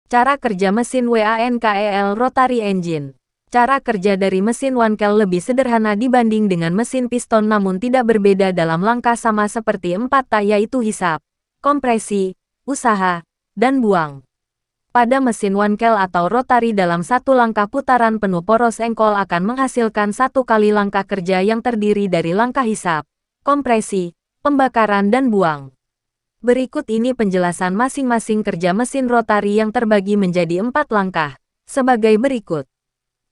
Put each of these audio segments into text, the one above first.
Cara kerja mesin WANKEL Rotary Engine. Cara kerja dari mesin Wankel lebih sederhana dibanding dengan mesin piston namun tidak berbeda dalam langkah sama seperti 4T yaitu hisap, kompresi, usaha, dan buang. Pada mesin Wankel atau Rotary dalam satu langkah putaran penuh poros engkol akan menghasilkan satu kali langkah kerja yang terdiri dari langkah hisap, kompresi, pembakaran dan buang. Berikut ini penjelasan masing-masing kerja mesin Rotary yang terbagi menjadi 4 langkah, sebagai berikut.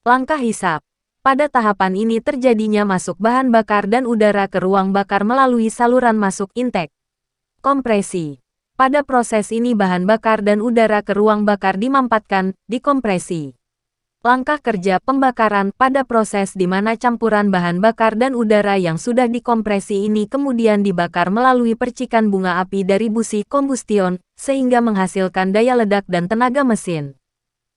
Langkah hisap. Pada tahapan ini terjadinya masuk bahan bakar dan udara ke ruang bakar melalui saluran masuk intake. Kompresi. Pada proses ini bahan bakar dan udara ke ruang bakar dimampatkan, dikompresi. Langkah kerja pembakaran pada proses di mana campuran bahan bakar dan udara yang sudah dikompresi ini kemudian dibakar melalui percikan bunga api dari busi kombustion, sehingga menghasilkan daya ledak dan tenaga mesin.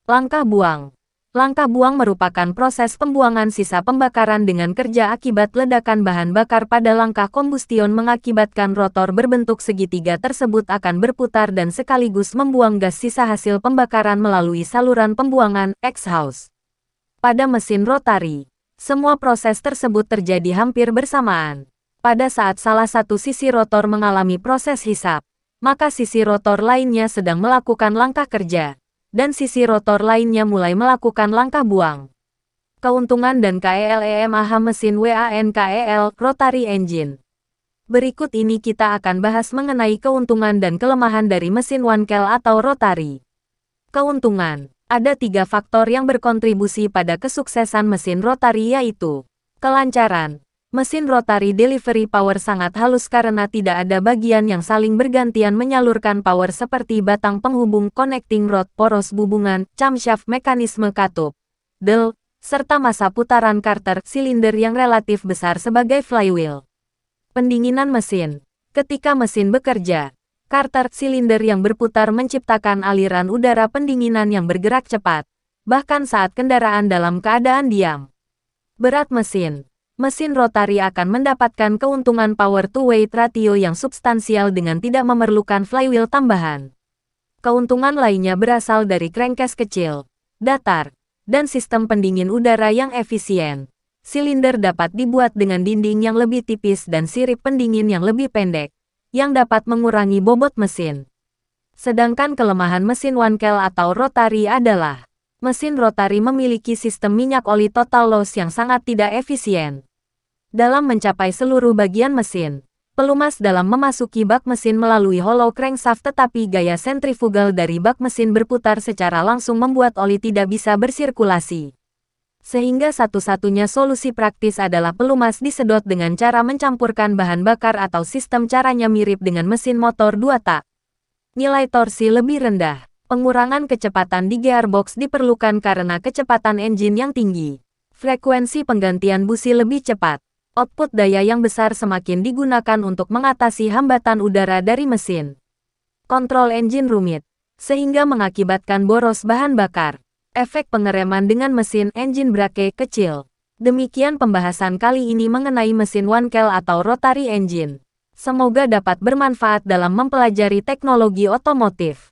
Langkah buang. Langkah buang merupakan proses pembuangan sisa pembakaran dengan kerja akibat ledakan bahan bakar pada langkah kombustion mengakibatkan rotor berbentuk segitiga tersebut akan berputar dan sekaligus membuang gas sisa hasil pembakaran melalui saluran pembuangan exhaust. Pada mesin Rotary, semua proses tersebut terjadi hampir bersamaan. Pada saat salah satu sisi rotor mengalami proses hisap, maka sisi rotor lainnya sedang melakukan langkah kerja, dan sisi rotor lainnya mulai melakukan langkah buang. Keuntungan dan KELEMAH mesin WANKEL Rotary Engine. Berikut ini kita akan bahas mengenai keuntungan dan kelemahan dari mesin Wankel atau Rotary. Keuntungan. Ada 3 faktor yang berkontribusi pada kesuksesan mesin Rotary yaitu kelancaran. Mesin Rotary delivery power sangat halus karena tidak ada bagian yang saling bergantian menyalurkan power seperti batang penghubung connecting rod, poros hubungan, camshaft, mekanisme katup, del, serta massa putaran Carter silinder yang relatif besar sebagai flywheel. Pendinginan mesin. Ketika mesin bekerja, Carter silinder yang berputar menciptakan aliran udara pendinginan yang bergerak cepat, bahkan saat kendaraan dalam keadaan diam. Berat mesin. Mesin Rotary akan mendapatkan keuntungan power-to-weight ratio yang substansial dengan tidak memerlukan flywheel tambahan. Keuntungan lainnya berasal dari crankcase kecil, datar, dan sistem pendingin udara yang efisien. Silinder dapat dibuat dengan dinding yang lebih tipis dan sirip pendingin yang lebih pendek, yang dapat mengurangi bobot mesin. Sedangkan kelemahan mesin Wankel atau Rotary adalah, mesin Rotary memiliki sistem minyak oli total loss yang sangat tidak efisien. Dalam mencapai seluruh bagian mesin, pelumas dalam memasuki bak mesin melalui hollow crankshaft tetapi gaya sentrifugal dari bak mesin berputar secara langsung membuat oli tidak bisa bersirkulasi. Sehingga satu-satunya solusi praktis adalah pelumas disedot dengan cara mencampurkan bahan bakar atau sistem caranya mirip dengan mesin motor 2 tak. Nilai torsi lebih rendah. Pengurangan kecepatan di gearbox diperlukan karena kecepatan engine yang tinggi. Frekuensi penggantian busi lebih cepat. Output daya yang besar semakin digunakan untuk mengatasi hambatan udara dari mesin. Kontrol engine rumit, sehingga mengakibatkan boros bahan bakar. Efek pengereman dengan mesin engine brake kecil. Demikian pembahasan kali ini mengenai mesin Wankel atau Rotary Engine. Semoga dapat bermanfaat dalam mempelajari teknologi otomotif.